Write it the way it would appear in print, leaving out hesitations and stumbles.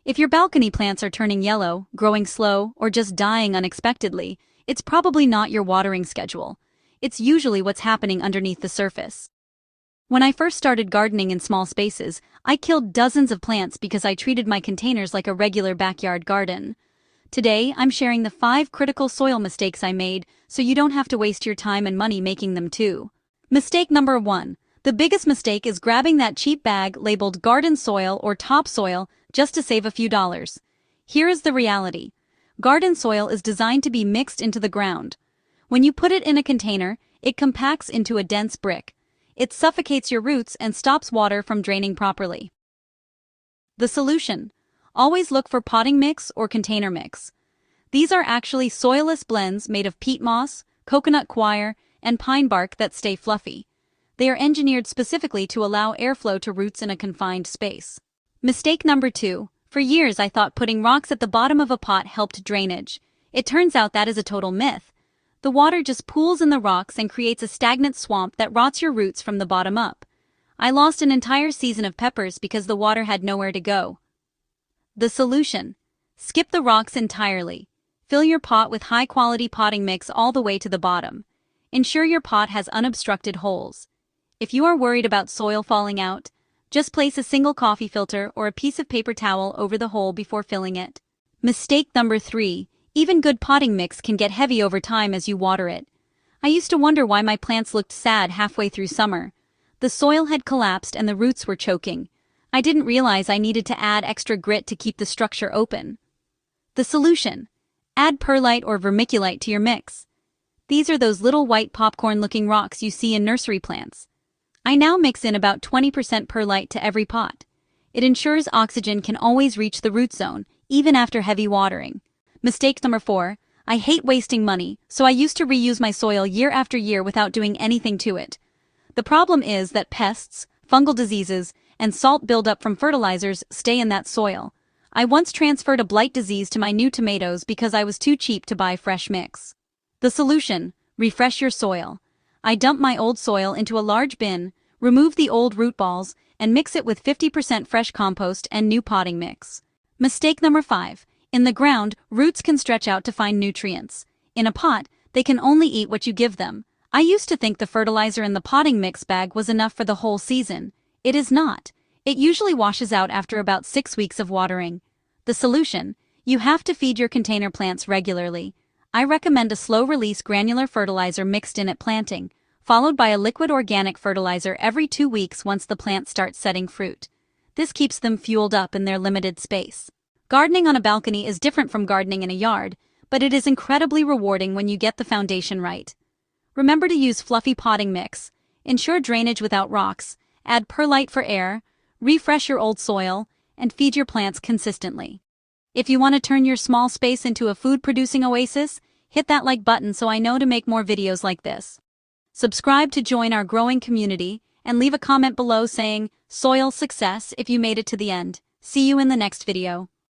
If your balcony plants are turning yellow, growing slow, or just dying unexpectedly, it's probably not your watering schedule. It's usually what's happening underneath the surface. When I first started gardening in small spaces, I killed dozens of plants because I treated my containers like a regular backyard garden. Today, I'm sharing the 5 critical soil mistakes I made so you don't have to waste your time and money making them too. Mistake number 1. The biggest mistake is grabbing that cheap bag labeled garden soil or topsoil just to save a few dollars. Here is the reality. Garden soil is designed to be mixed into the ground. When you put it in a container, it compacts into a dense brick. It suffocates your roots and stops water from draining properly. The solution: always look for potting mix or container mix. These are actually soilless blends made of peat moss, coconut coir, and pine bark that stay fluffy. They are engineered specifically to allow airflow to roots in a confined space. Mistake number 2. For years I thought putting rocks at the bottom of a pot helped drainage. It turns out that is a total myth. The water just pools in the rocks and creates a stagnant swamp that rots your roots from the bottom up. I lost an entire season of peppers because the water had nowhere to go. The solution: skip the rocks entirely. Fill your pot with high-quality potting mix all the way to the bottom. Ensure your pot has unobstructed holes. If you are worried about soil falling out, just place a single coffee filter or a piece of paper towel over the hole before filling it. Mistake number 3. Even good potting mix can get heavy over time as you water it. I used to wonder why my plants looked sad halfway through summer. The soil had collapsed and the roots were choking. I didn't realize I needed to add extra grit to keep the structure open. The solution: add perlite or vermiculite to your mix. These are those little white popcorn-looking rocks you see in nursery plants. I now mix in about 20% perlite to every pot. It ensures oxygen can always reach the root zone, even after heavy watering. Mistake number 4. I hate wasting money, so I used to reuse my soil year after year without doing anything to it. The problem is that pests, fungal diseases, and salt buildup from fertilizers stay in that soil. I once transferred a blight disease to my new tomatoes because I was too cheap to buy fresh mix. The solution: refresh your soil. I dump my old soil into a large bin, remove the old root balls, and mix it with 50% fresh compost and new potting mix. Mistake number 5. In the ground, roots can stretch out to find nutrients. In a pot, they can only eat what you give them. I used to think the fertilizer in the potting mix bag was enough for the whole season. It is not. It usually washes out after about 6 weeks of watering. The solution: you have to feed your container plants regularly. I recommend a slow-release granular fertilizer mixed in at planting, followed by a liquid organic fertilizer every 2 weeks once the plants start setting fruit. This keeps them fueled up in their limited space. Gardening on a balcony is different from gardening in a yard, but it is incredibly rewarding when you get the foundation right. Remember to use fluffy potting mix, ensure drainage without rocks, add perlite for air, refresh your old soil, and feed your plants consistently. If you want to turn your small space into a food-producing oasis, hit that like button so I know to make more videos like this. Subscribe to join our growing community, and leave a comment below saying, "Soil success," if you made it to the end. See you in the next video.